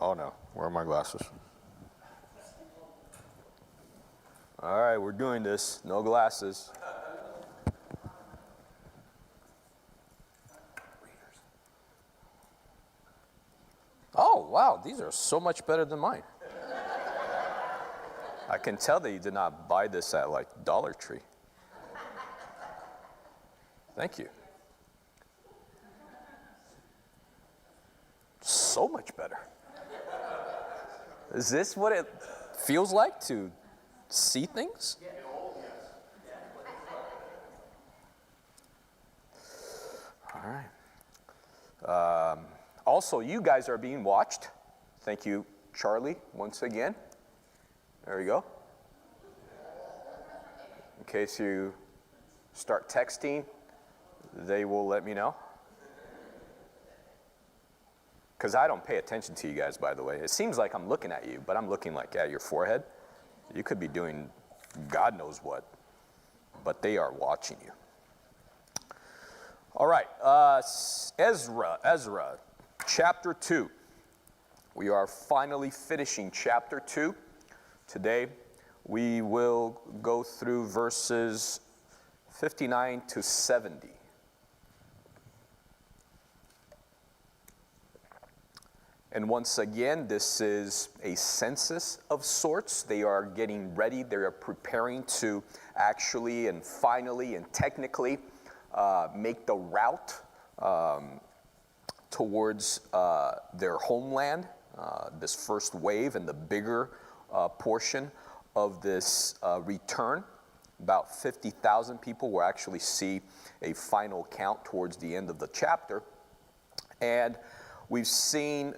Oh no, where are my glasses? All right, we're doing this. No glasses. Oh, wow, these are so much better than mine. I can tell that you did not buy this at like Dollar Tree. Thank you. So much better. Is this what it feels like to see things? All right. Also, you guys are being watched. Thank you, Charlie, once again. There you go. In case you start texting, they will let me know. Because I don't pay attention to you guys, by the way. It seems like I'm looking at you, but I'm looking like at your forehead. You could be doing God knows what, but they are watching you. All right, Ezra, chapter 2. We are finally finishing chapter 2. Today, we will go through verses 59 to 70. And once again, this is a census of sorts. They are getting ready. They are preparing to actually and finally and technically make the route towards their homeland, this first wave and the bigger portion of this return. About 50,000 people will actually see a final count towards the end of the chapter. And we've seen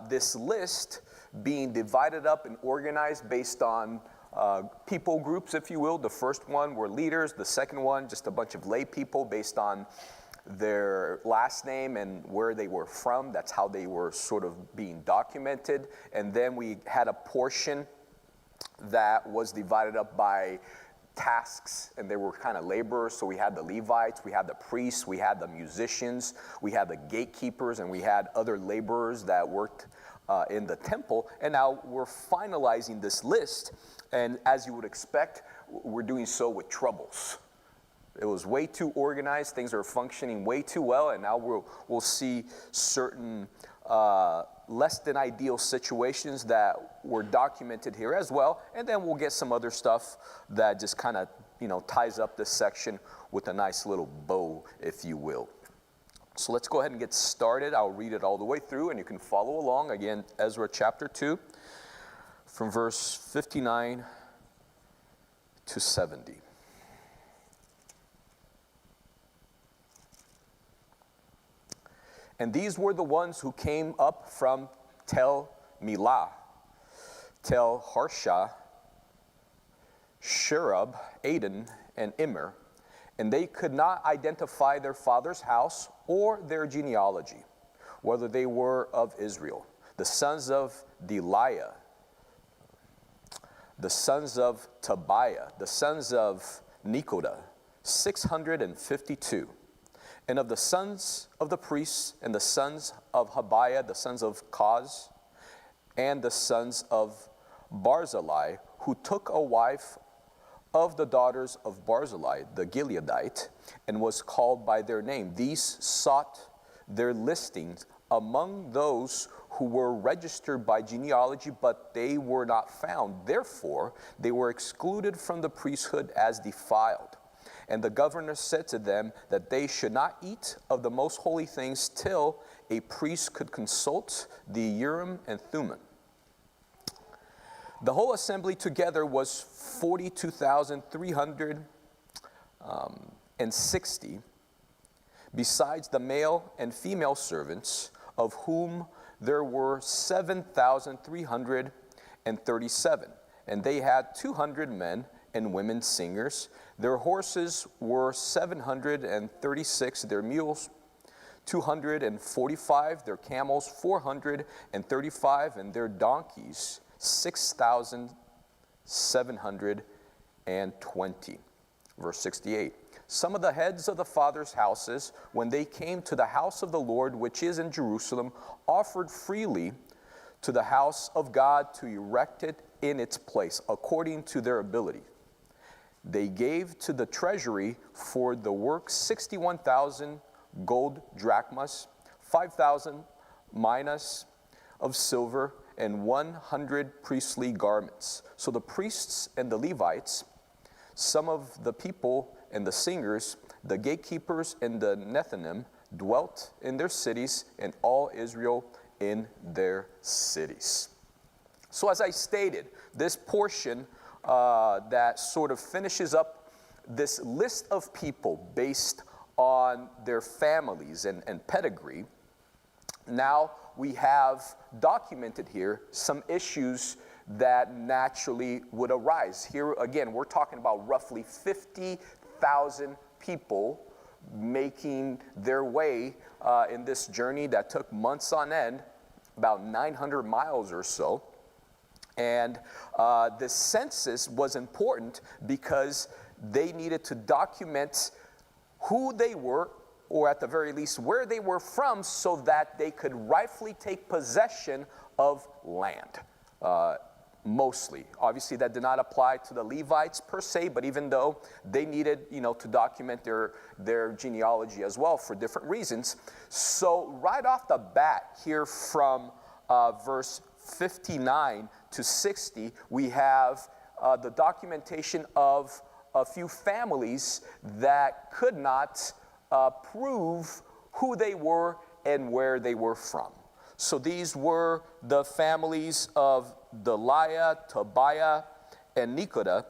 this list being divided up and organized based on people groups, if you will. The first one were leaders. The second one, just a bunch of lay people based on their last name and where they were from. That's how they were sort of being documented. And then we had a portion that was divided up by tasks, and they were kind of laborers. So we had the Levites, we had the priests, we had the musicians, we had the gatekeepers, and we had other laborers that worked in the temple. And now we're finalizing this list, and as you would expect, we're doing so with troubles. It was way too organized, things are functioning way too well, and now we'll see certain less than ideal situations that were documented here as well, and then we'll get some other stuff that just kind of, ties up this section with a nice little bow, if you will. So let's go ahead and get started. I'll read it all the way through, and you can follow along. Again, Ezra chapter 2, from verse 59 to 70. And these were the ones who came up from Tel Milah, Tel Harsha, Shurab, Aden, and Immer, and they could not identify their father's house or their genealogy, whether they were of Israel. The sons of Deliah, the sons of Tobiah, the sons of Nekoda, 652. And of the sons of the priests, and the sons of Habiah, the sons of Koz, and the sons of Barzillai, who took a wife of the daughters of Barzillai, the Gileadite, and was called by their name. These sought their listings among those who were registered by genealogy, but they were not found. Therefore, they were excluded from the priesthood as defiled. And the governor said to them that they should not eat of the most holy things till a priest could consult the Urim and Thummim. The whole assembly together was 42,360, besides the male and female servants, of whom there were 7,337. And they had 200 men and women singers. Their horses were 736, their mules 245, their camels 435, and their donkeys 6,720. Verse 68. Some of the heads of the fathers' houses, when they came to the house of the Lord, which is in Jerusalem, offered freely to the house of God to erect it in its place, according to their ability. They gave to the treasury for the work 61,000 gold drachmas, 5,000 minas of silver, and 100 priestly garments. So the priests and the Levites, some of the people and the singers, the gatekeepers and the Nethinim, dwelt in their cities, and all Israel in their cities. So as I stated, this portion that sort of finishes up this list of people based on their families and pedigree, now we have documented here some issues that naturally would arise. Here again, we're talking about roughly 50,000 people making their way in this journey that took months on end, about 900 miles or so. And the census was important because they needed to document who they were, or at the very least where they were from, so that they could rightfully take possession of land. Mostly. Obviously, that did not apply to the Levites per se, but even though they needed, to document their genealogy as well for different reasons. So right off the bat here from verse 59 to 60, we have the documentation of a few families that could not prove who they were and where they were from. So these were the families of Deliah, Tobiah, and Nekoda.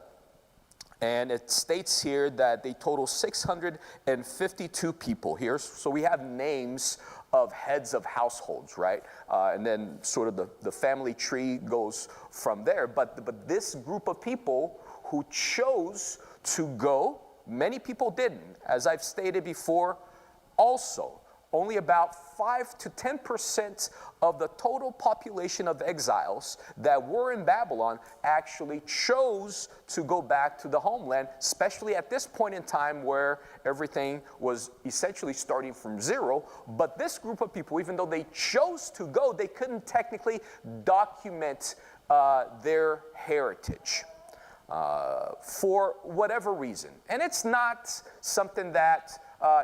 And it states here that they total 652 people here. So we have names of heads of households, right? And then sort of the family tree goes from there. But this group of people who chose to go, many people didn't. As I've stated before, also, only about 5 to 10% of the total population of exiles that were in Babylon actually chose to go back to the homeland, especially at this point in time where everything was essentially starting from zero. But this group of people, even though they chose to go, they couldn't technically document their heritage for whatever reason. And it's not something that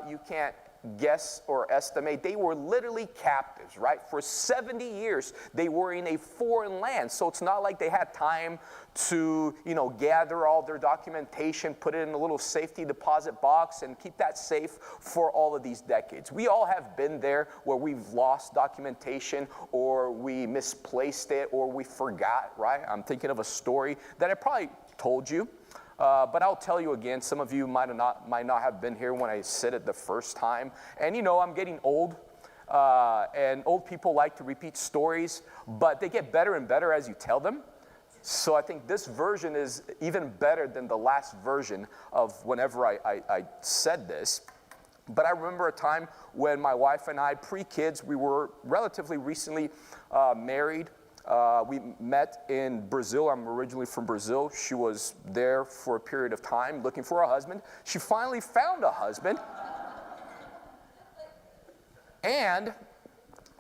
you can't guess or estimate. They were literally captives, right? For 70 years, they were in a foreign land. So it's not like they had time to, gather all their documentation, put it in a little safety deposit box, and keep that safe for all of these decades. We all have been there where we've lost documentation, or we misplaced it, or we forgot, right? I'm thinking of a story that I probably told you. But I'll tell you again, some of you might not have been here when I said it the first time. And I'm getting old, and old people like to repeat stories, but they get better and better as you tell them. So I think this version is even better than the last version of whenever I said this. But I remember a time when my wife and I, pre-kids, we were relatively recently married. We met in Brazil. I'm originally from Brazil. She was there for a period of time looking for a husband. She finally found a husband. And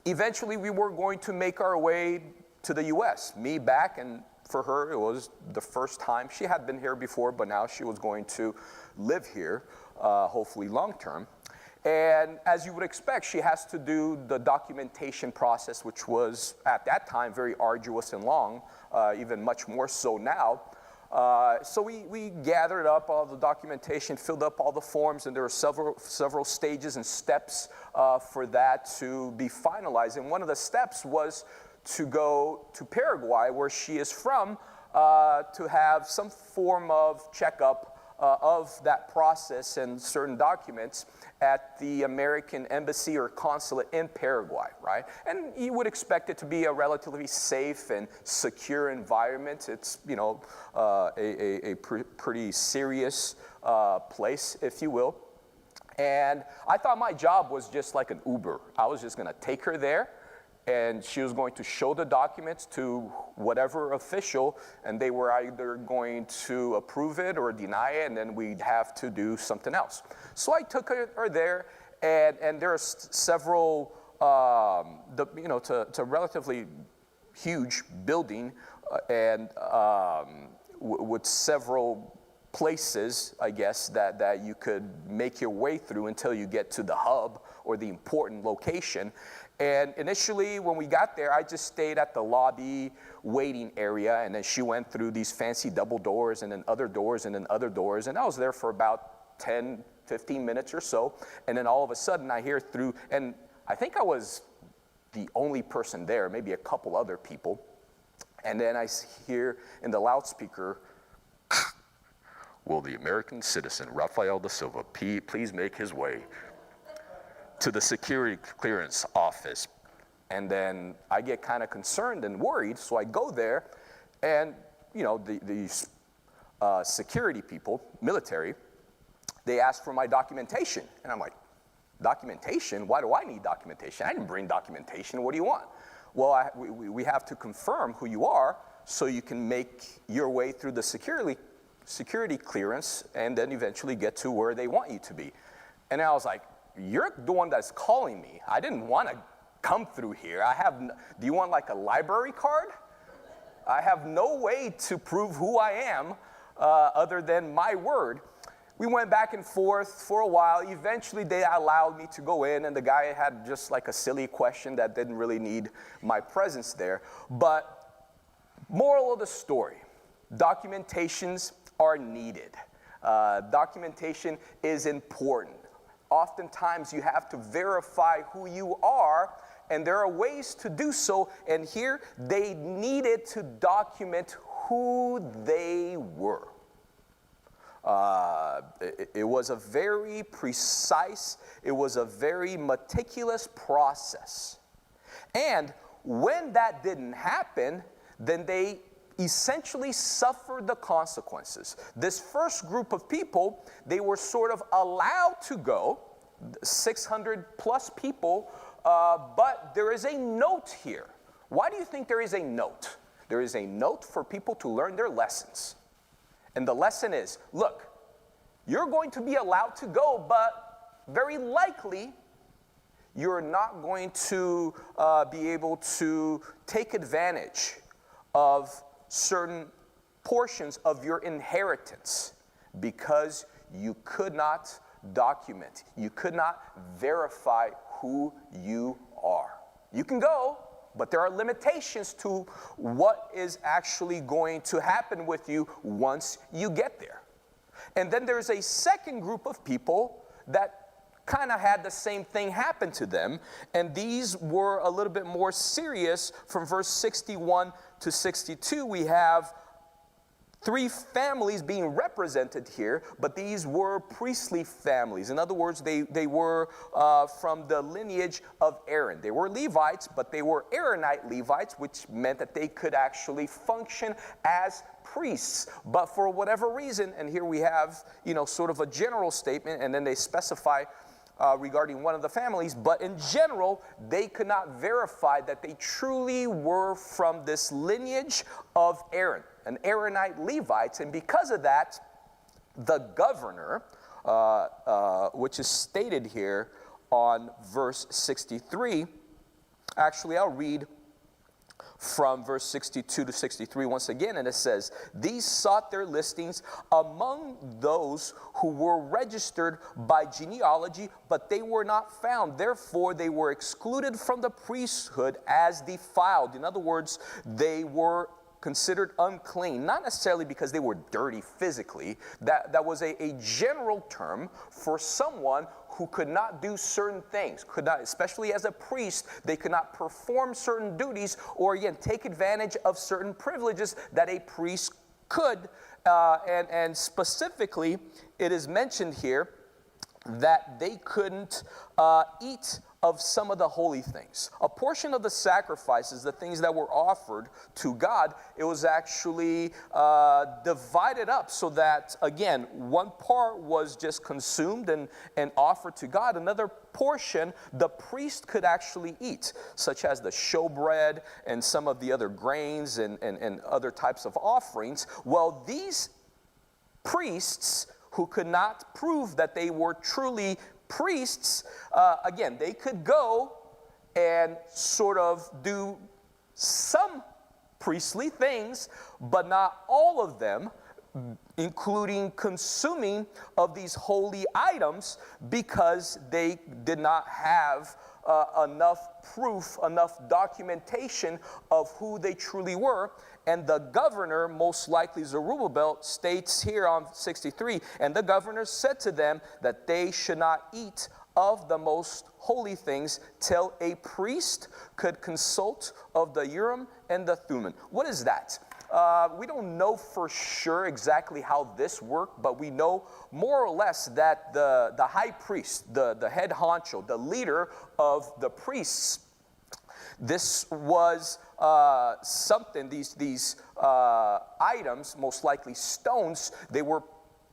eventually we were going to make our way to the U.S. Me back, and for her it was the first time. She had been here before, but now she was going to live here, hopefully long term. And as you would expect, she has to do the documentation process, which was at that time very arduous and long, even much more so now. So we gathered up all the documentation, filled up all the forms, and there were several stages and steps for that to be finalized. And one of the steps was to go to Paraguay, where she is from, to have some form of checkup of that process and certain documents at the American embassy or consulate in Paraguay, right? And you would expect it to be a relatively safe and secure environment. It's, a pretty serious place, if you will. And I thought my job was just like an Uber. I was just gonna take her there, and she was going to show the documents to whatever official, and they were either going to approve it or deny it, and then we'd have to do something else. So I took her there, and there are several, to relatively huge building and with several places, I guess, that you could make your way through until you get to the hub or the important location. And initially, when we got there, I just stayed at the lobby waiting area, and then she went through these fancy double doors and then other doors and then other doors, and I was there for about 10, 15 minutes or so, and then all of a sudden I hear through, and I think I was the only person there, maybe a couple other people, and then I hear in the loudspeaker, "Will the American citizen Rafael da Silva please make his way to the security clearance office?" And then I get kind of concerned and worried, so I go there, and you know, these security people, military, they ask for my documentation, and I'm like, documentation? Why do I need documentation? I didn't bring documentation. What do you want? Well, we have to confirm who you are so you can make your way through the security clearance and then eventually get to where they want you to be. And I was like, you're the one that's calling me. I didn't want to come through here. Do you want like a library card? I have no way to prove who I am other than my word. We went back and forth for a while. Eventually, they allowed me to go in, and the guy had just like a silly question that didn't really need my presence there. But moral of the story, documentations are needed. Documentation is important. Oftentimes, you have to verify who you are, and there are ways to do so. And here, they needed to document who they were. It was a very precise, it was a very meticulous process. And when that didn't happen, then they essentially suffered the consequences. This first group of people, they were sort of allowed to go, 600 plus people, but there is a note here. Why do you think there is a note? There is a note for people to learn their lessons. And the lesson is, look, you're going to be allowed to go, but very likely you're not going to be able to take advantage of certain portions of your inheritance because you could not document, you could not verify who you are. You can go, but there are limitations to what is actually going to happen with you once you get there. And then there's a second group of people that kind of had the same thing happen to them, and these were a little bit more serious. From verse 61 to 62, we have three families being represented here, but these were priestly families. In other words, they were from the lineage of Aaron. They were Levites, but they were Aaronite Levites, which meant that they could actually function as priests. But for whatever reason, and here we have, sort of a general statement, and then they specify regarding one of the families, but in general, they could not verify that they truly were from this lineage of Aaron, an Aaronite Levites, and because of that, the governor, which is stated here on verse 63, actually I'll read from verse 62 to 63 once again, and it says, "These sought their listings among those who were registered by genealogy, but they were not found. Therefore, they were excluded from the priesthood as defiled." In other words, they were considered unclean, not necessarily because they were dirty physically. That was a general term for someone who could not do certain things, could not, especially as a priest, they could not perform certain duties or, again, take advantage of certain privileges that a priest could. And specifically, it is mentioned here that they couldn't eat of some of the holy things. A portion of the sacrifices, the things that were offered to God, it was actually divided up so that, again, one part was just consumed and offered to God. Another portion, the priest could actually eat, such as the showbread and some of the other grains and other types of offerings. Well, these priests who could not prove that they were truly priests, again, they could go and sort of do some priestly things, but not all of them, including consuming of these holy items, because they did not have enough proof, enough documentation of who they truly were. And the governor, most likely Zerubbabel, states here on 63, and the governor said to them that they should not eat of the most holy things till a priest could consult of the Urim and the Thummim. What is that? We don't know for sure exactly how this worked, but we know more or less that the high priest, the head honcho, the leader of the priests, this was something, these items, most likely stones, they were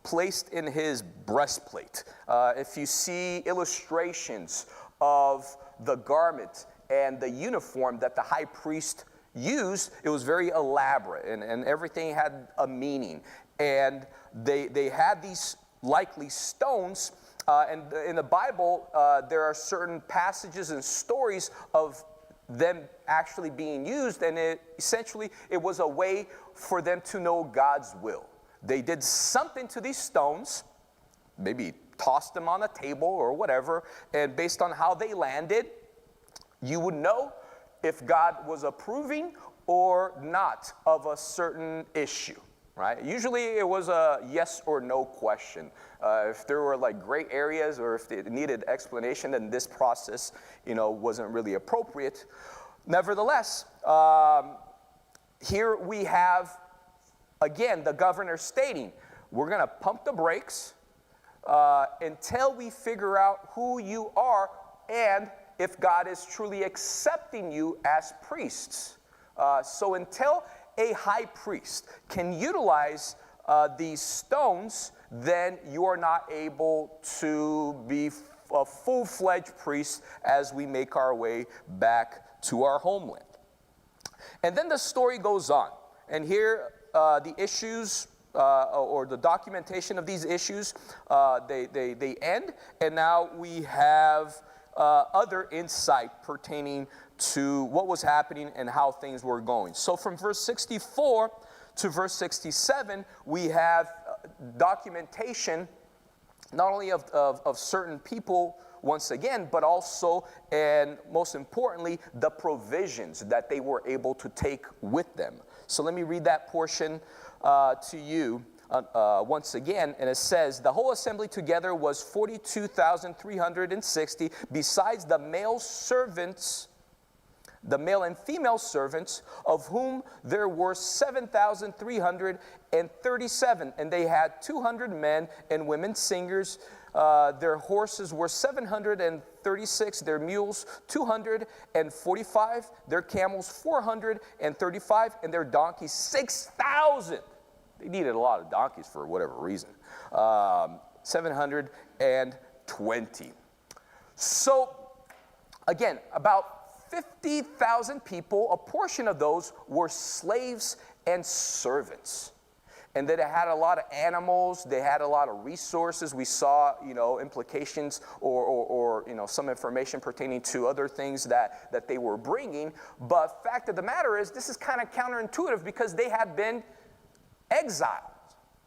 placed in his breastplate. If you see illustrations of the garment and the uniform that the high priest used, it was very elaborate, and everything had a meaning. And they had these likely stones, and in the Bible, there are certain passages and stories of them actually being used, and essentially it was a way for them to know God's will. They did something to these stones, maybe tossed them on a table or whatever, and based on how they landed, you would know if God was approving or not of a certain issue, right? Usually it was a yes or no question. If there were like gray areas or if it needed explanation, then this process, wasn't really appropriate. Nevertheless, here we have, again, the governor stating, we're going to pump the brakes until we figure out who you are and if God is truly accepting you as priests. So until a high priest can utilize these stones, then you are not able to be a full-fledged priest as we make our way back to our homeland. And then the story goes on. And here the issues or the documentation of these issues, they end. And now we have other insight pertaining to what was happening and how things were going. So from verse 64 to verse 67, we have documentation not only of certain people once again, but also, and most importantly, the provisions that they were able to take with them. So let me read that portion to you once again, and it says, the whole assembly together was 42,360, besides the male servants, the male and female servants, of whom there were 7,337, and they had 200 men and women singers. Their horses were 736, their mules 245, their camels 435, and their donkeys 6,000. They needed a lot of donkeys for whatever reason. 720. So, again, about 50,000 people, a portion of those were slaves and servants. And that it had a lot of animals, they had a lot of resources. We saw, implications or some information pertaining to other things that they were bringing. But fact of the matter is, this is kind of counterintuitive because they had been exiled,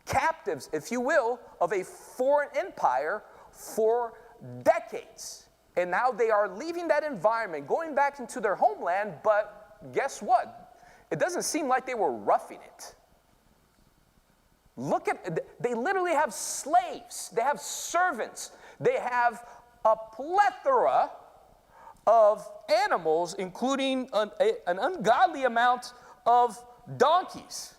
captives, if you will, of a foreign empire for decades. And now they are leaving that environment, going back into their homeland, but guess what? It doesn't seem like they were roughing it. They literally have slaves, they have servants, they have a plethora of animals, including an ungodly amount of donkeys.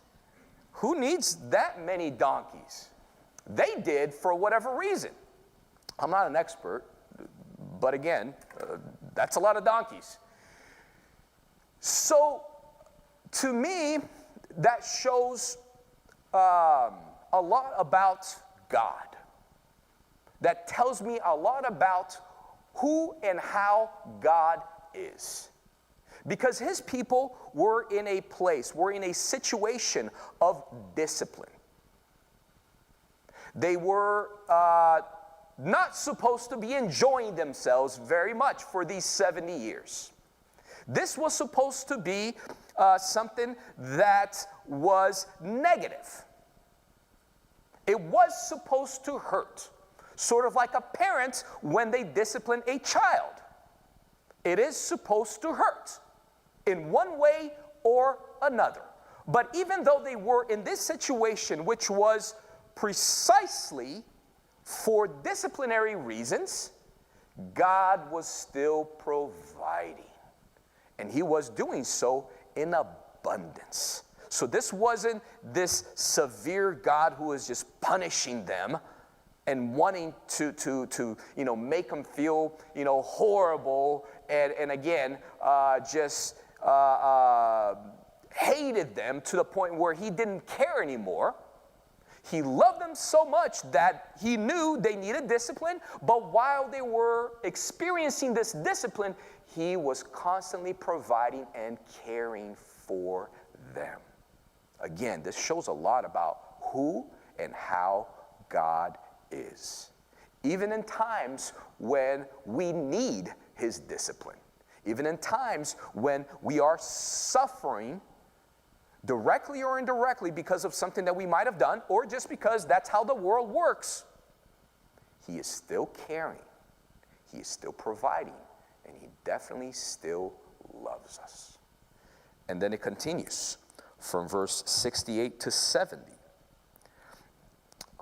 Who needs that many donkeys? They did for whatever reason. I'm not an expert, but again, that's a lot of donkeys. So, to me, that shows a lot about God. That tells me a lot about who and how God is. Because his people were in a place, were in a situation of discipline. They were not supposed to be enjoying themselves very much for these 70 years. This was supposed to be something that was negative. It was supposed to hurt, sort of like a parent when they discipline a child. It is supposed to hurt in one way or another. But even though they were in this situation, which was precisely for disciplinary reasons, God was still providing. And he was doing so in abundance. So this wasn't this severe God who was just punishing them and wanting to make them feel, horrible and again, just hated them to the point where he didn't care anymore. He loved them so much that he knew they needed discipline, but while they were experiencing this discipline, he was constantly providing and caring for them. Again, this shows a lot about who and how God is. Even in times when we need his discipline, even in times when we are suffering directly or indirectly because of something that we might have done, or just because that's how the world works, he is still caring, he is still providing, and he definitely still loves us. And then it continues from verse 68 to 70,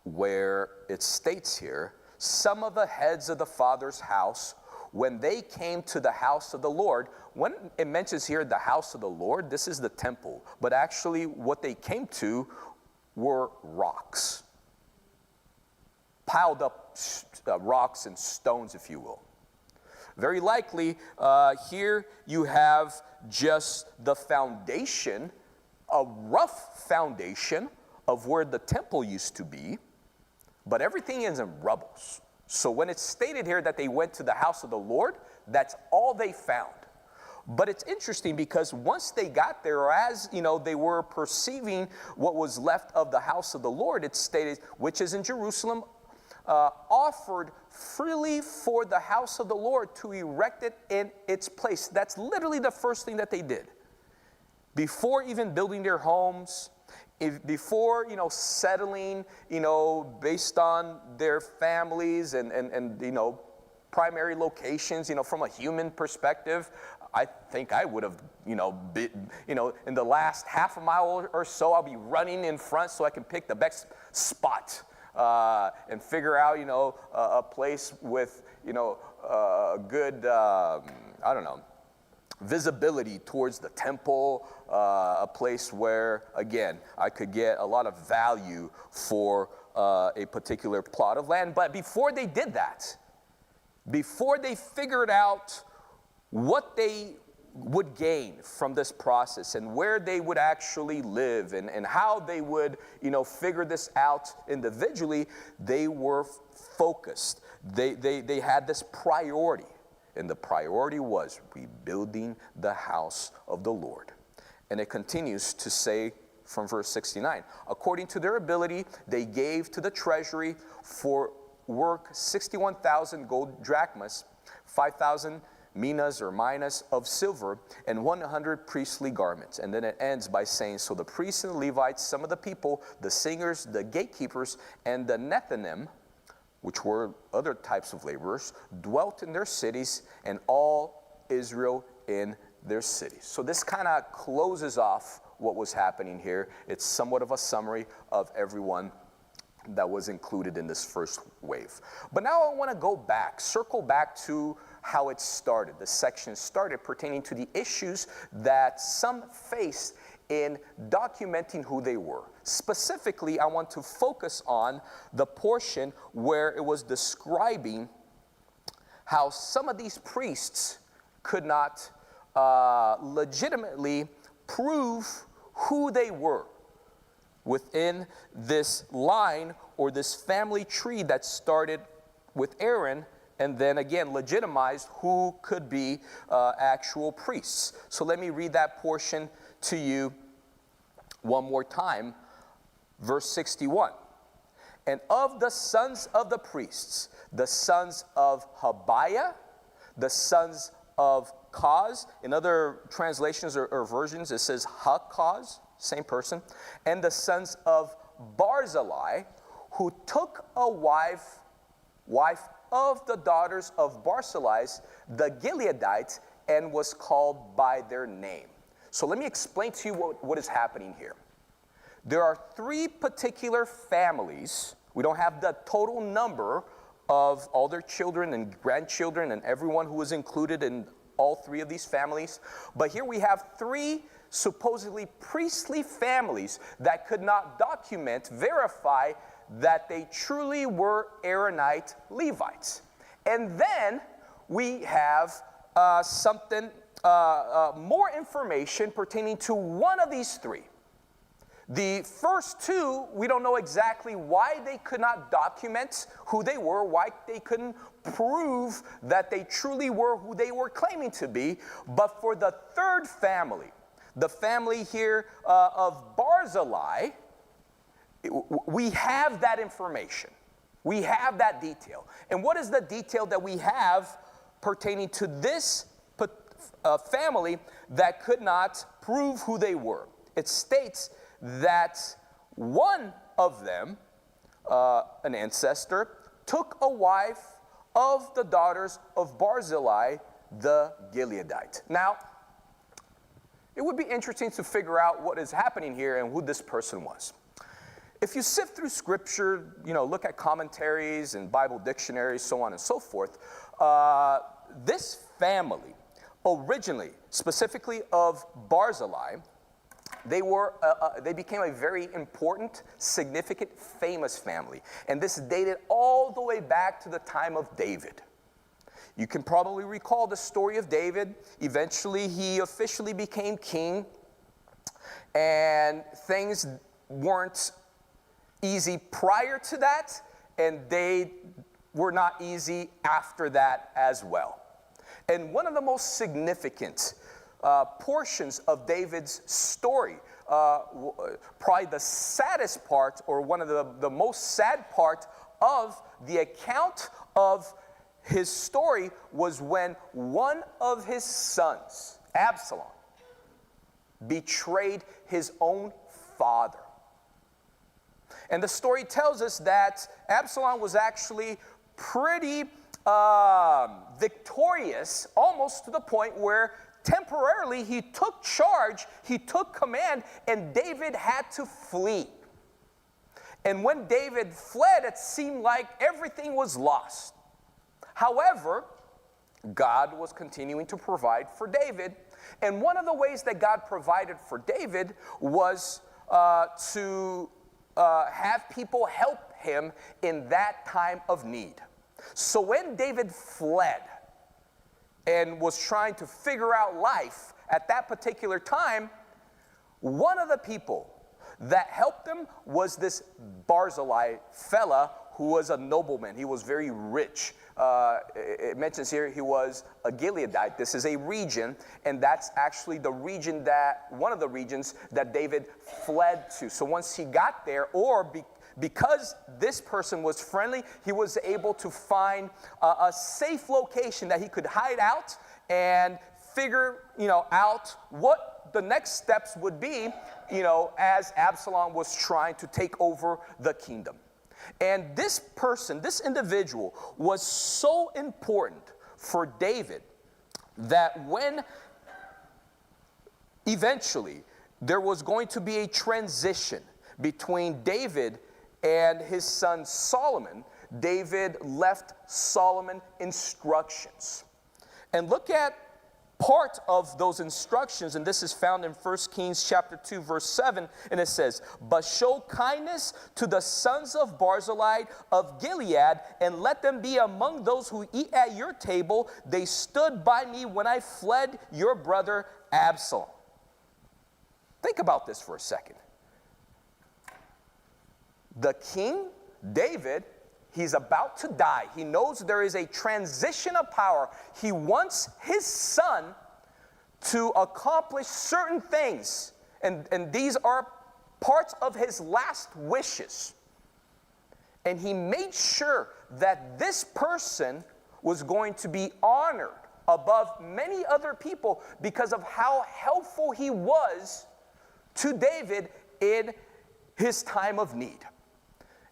where it states here, some of the heads of the father's house, when they came to the house of the Lord. When it mentions here the house of the Lord, this is the temple. But actually what they came to were rocks. Piled up rocks and stones, if you will. Very likely here you have just the foundation, a rough foundation of where the temple used to be. But everything is in rubble. So when it's stated here that they went to the house of the Lord, that's all they found. But it's interesting because once they got there, or as they were perceiving what was left of the house of the Lord, it stated, which is in Jerusalem, offered freely for the house of the Lord to erect it in its place. That's literally the first thing that they did. Before even building their homes, before settling, based on their families and primary locations, from a human perspective, I think I would have, in the last half a mile or so, I'll be running in front so I can pick the best spot and figure out, a place with, a good, visibility towards the temple, a place where, again, I could get a lot of value for a particular plot of land. But before they did that, before they figured out what they would gain from this process and where they would actually live and how they would, figure this out individually, they were focused. They had this priority. And the priority was rebuilding the house of the Lord. And it continues to say from verse 69, according to their ability, they gave to the treasury for work 61,000 gold drachmas, 5,000 minas or minas of silver, and 100 priestly garments. And then it ends by saying, so the priests and the Levites, some of the people, the singers, the gatekeepers, and the Nethinim, which were other types of laborers, dwelt in their cities, and all Israel in their cities. So this kind of closes off what was happening here. It's somewhat of a summary of everyone that was included in this first wave. But now I want to go back, circle back to how it started. The section started pertaining to the issues that some faced in documenting who they were. Specifically, I want to focus on the portion where it was describing how some of these priests could not legitimately prove who they were within this line or this family tree that started with Aaron and then again legitimized who could be actual priests. So let me read that portion to you one more time. Verse 61. And of the sons of the priests, the sons of Habiah, the sons of Kaz. In other translations or versions, it says Ha-Kaz, same person. And the sons of Barzillai, who took a wife of the daughters of Barzillai, the Gileadites, and was called by their name. So let me explain to you what is happening here. There are three particular families. We don't have the total number of all their children and grandchildren and everyone who was included in all three of these families. But here we have three supposedly priestly families that could not verify that they truly were Aaronite Levites. And then we have more information pertaining to one of these three. The first two, we don't know exactly why they could not document who they were, why they couldn't prove that they truly were who they were claiming to be. But for the third family, the family here of Barzillai, we have that information. We have that detail. And what is the detail that we have pertaining to this family that could not prove who they were? It states that one of them, an ancestor, took a wife of the daughters of Barzillai, the Gileadite. Now, it would be interesting to figure out what is happening here and who this person was. If you sift through scripture, look at commentaries and Bible dictionaries, so on and so forth, this family originally, specifically of Barzillai, they became a very important, significant, famous family. And this dated all the way back to the time of David. You can probably recall the story of David. Eventually, he officially became king. And things weren't easy prior to that, and they were not easy after that as well. And one of the most significant portions of David's story, probably the saddest part, or one of the most sad part of the account of his story, was when one of his sons, Absalom, betrayed his own father. And the story tells us that Absalom was actually pretty victorious, almost to the point where temporarily he took charge, he took command, and David had to flee. And when David fled, it seemed like everything was lost. However, God was continuing to provide for David. And one of the ways that God provided for David was to have people help him in that time of need. So when David fled and was trying to figure out life at that particular time, one of the people that helped him was this Barzillai fella who was a nobleman. He was very rich. It mentions here he was a Gileadite. This is a region, and that's actually one of the regions that David fled to. So once he got there, because this person was friendly, he was able to find a safe location that he could hide out and figure, out what the next steps would be, as Absalom was trying to take over the kingdom. And this person, this individual, was so important for David that when eventually there was going to be a transition between David and his son Solomon, David left Solomon instructions. And look at part of those instructions, and this is found in 1 Kings chapter 2, verse 7, and it says, "But show kindness to the sons of Barzillai of Gilead, and let them be among those who eat at your table. They stood by me when I fled your brother Absalom." Think about this for a second. The king, David, he's about to die. He knows there is a transition of power. He wants his son to accomplish certain things. And these are parts of his last wishes. And he made sure that this person was going to be honored above many other people because of how helpful he was to David in his time of need.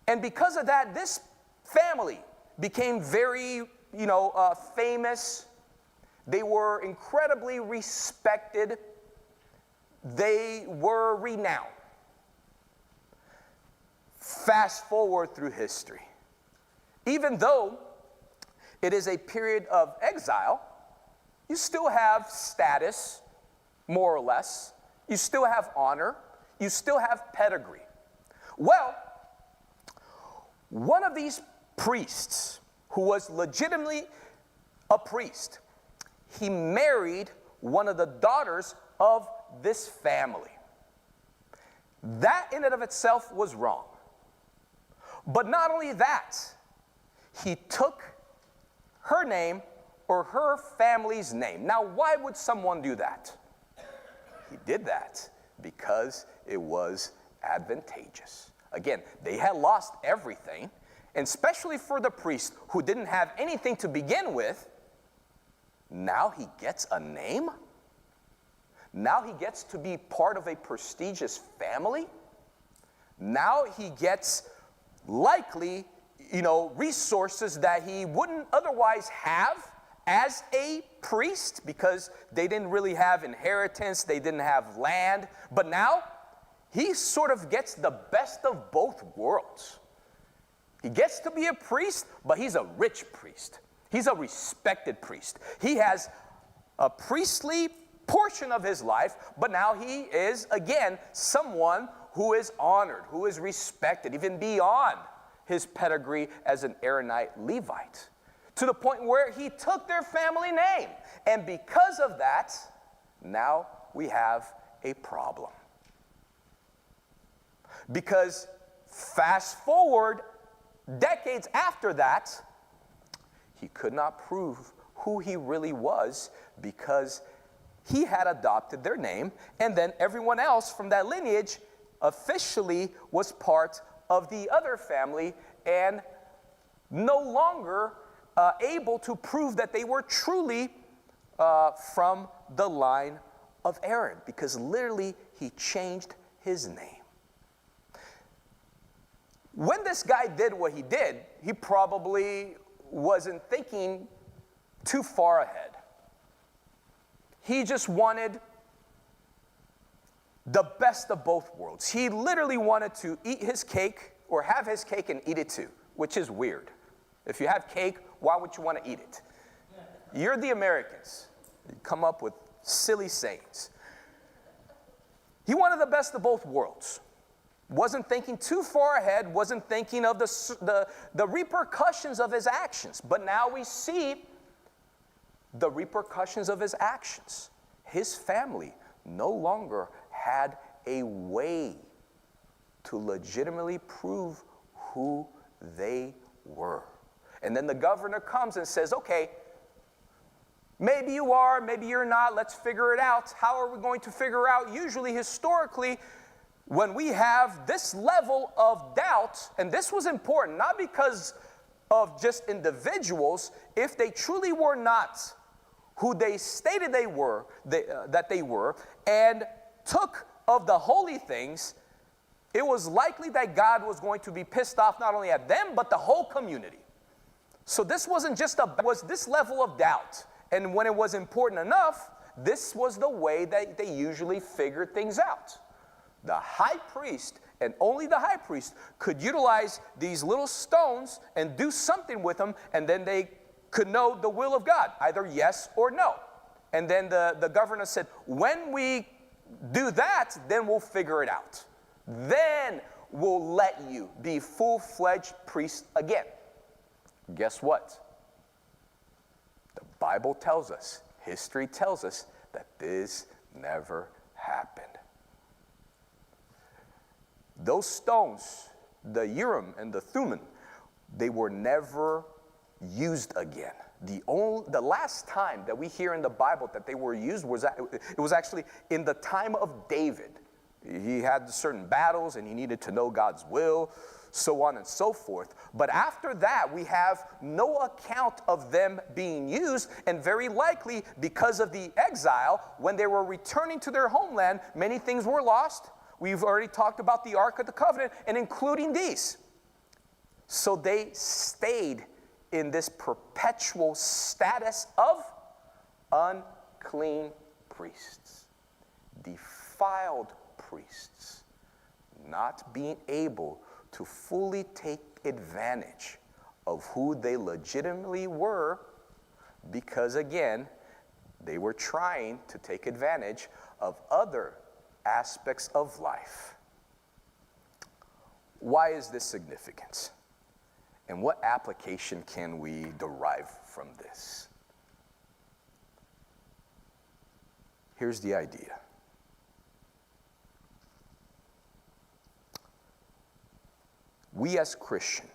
And because of that, this family became very, famous. They were incredibly respected. They were renowned. Fast forward through history. Even though it is a period of exile, you still have status, more or less. You still have honor. You still have pedigree. Well, one of these priests, who was legitimately a priest, he married one of the daughters of this family. That in and of itself was wrong. But not only that, he took her name or her family's name. Now, why would someone do that? He did that because it was advantageous. Again, they had lost everything, and especially for the priest who didn't have anything to begin with. Now he gets a name? Now he gets to be part of a prestigious family? Now he gets likely, resources that he wouldn't otherwise have as a priest, because they didn't really have inheritance, they didn't have land. But now he sort of gets the best of both worlds. He gets to be a priest, but he's a rich priest. He's a respected priest. He has a priestly portion of his life, but now he is, again, someone who is honored, who is respected, even beyond his pedigree as an Aaronite Levite, to the point where he took their family name. And because of that, now we have a problem. Because fast forward decades after that, he could not prove who he really was because he had adopted their name, and then everyone else from that lineage officially was part of the other family and no longer able to prove that they were truly from the line of Aaron, because literally he changed his name. When this guy did what he did, he probably wasn't thinking too far ahead. He just wanted the best of both worlds. He literally wanted to eat his cake or have his cake and eat it too, which is weird. If you have cake, why would you want to eat it? You're the Americans. You come up with silly sayings. He wanted the best of both worlds. Wasn't thinking too far ahead, wasn't thinking of the repercussions of his actions. But now we see the repercussions of his actions. His family no longer had a way to legitimately prove who they were. And then the governor comes and says, okay, maybe you are, maybe you're not, let's figure it out. How are we going to figure out? Usually, historically, when we have this level of doubt, and this was important, not because of just individuals, if they truly were not who they stated they were, that they were, and took of the holy things, it was likely that God was going to be pissed off not only at them, but the whole community. So this wasn't just was this level of doubt. And when it was important enough, this was the way that they usually figured things out. The high priest, and only the high priest, could utilize these little stones and do something with them, and then they could know the will of God, either yes or no. And then the governor said, when we do that, then we'll figure it out. Then we'll let you be full-fledged priest again. Guess what? The Bible tells us, history tells us, that this never happened. Those stones, the Urim and the Thummim, they were never used again. The last time that we hear in the Bible that they were used was actually in the time of David. He had certain battles and he needed to know God's will. so on and so forth. But after that, we have no account of them being used, and very likely because of the exile, when they were returning to their homeland, many things were lost. We've already talked about the Ark of the Covenant, and including these. So they stayed in this perpetual status of unclean priests, defiled priests, not being able to fully take advantage of who they legitimately were, because again, they were trying to take advantage of other aspects of life. Why is this significant? And what application can we derive from this? Here's the idea. We as Christians,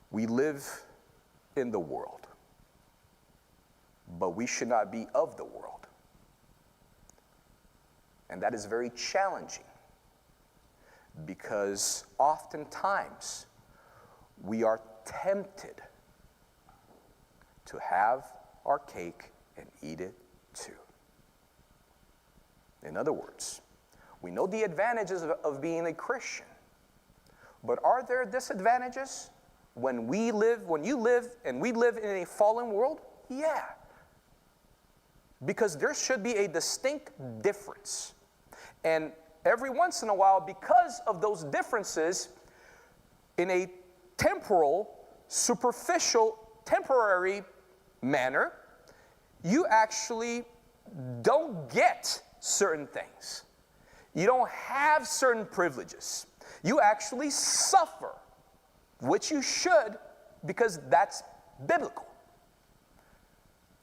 we live in the world, but we should not be of the world. And that is very challenging, because oftentimes we are tempted to have our cake and eat it too. In other words, we know the advantages of being a Christian, but are there disadvantages when you live and we live in a fallen world? Yeah. Because there should be a distinct difference. And every once in a while, because of those differences, in a temporal, superficial, temporary manner, you actually don't get certain things. You don't have certain privileges. You actually suffer, which you should, because that's biblical.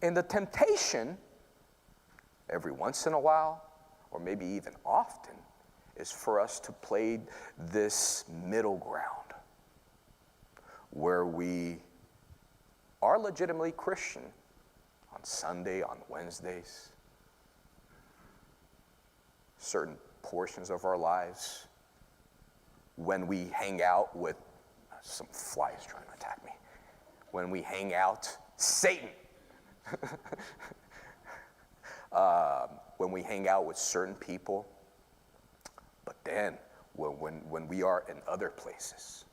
And the temptation, every once in a while, or maybe even often, is for us to play this middle ground, where we are legitimately Christian on Sunday, on Wednesdays, certain portions of our lives, when we hang out with, some fly is trying to attack me, when we hang out, Satan, when we hang out with certain people, but then when we are in other places,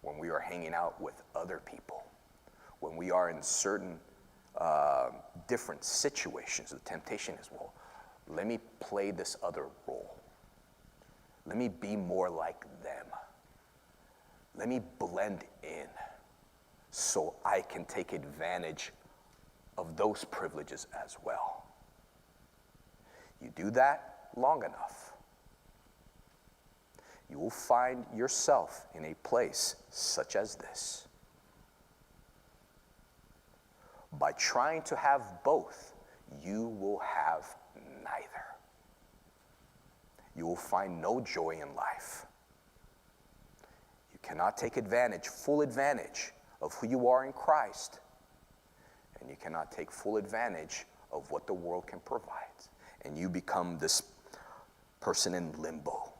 when we are hanging out with other people, when we are in certain different situations, the temptation is, well, let me play this other role. Let me be more like them. Let me blend in so I can take advantage of those privileges as well. You do that long enough, you will find yourself in a place such as this. By trying to have both, you will have neither. You will find no joy in life. You cannot take full advantage of who you are in Christ, and you cannot take full advantage of what the world can provide. And you become this person in limbo,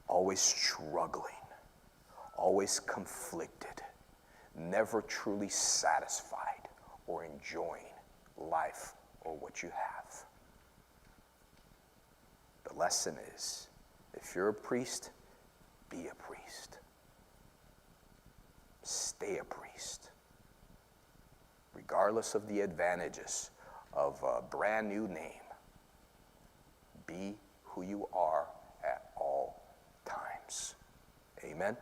always struggling, always conflicted, never truly satisfied or enjoying life or what you have. The lesson is, if you're a priest, be a priest. Stay a priest. Regardless of the advantages of a brand new name, be who you are at all times. Amen.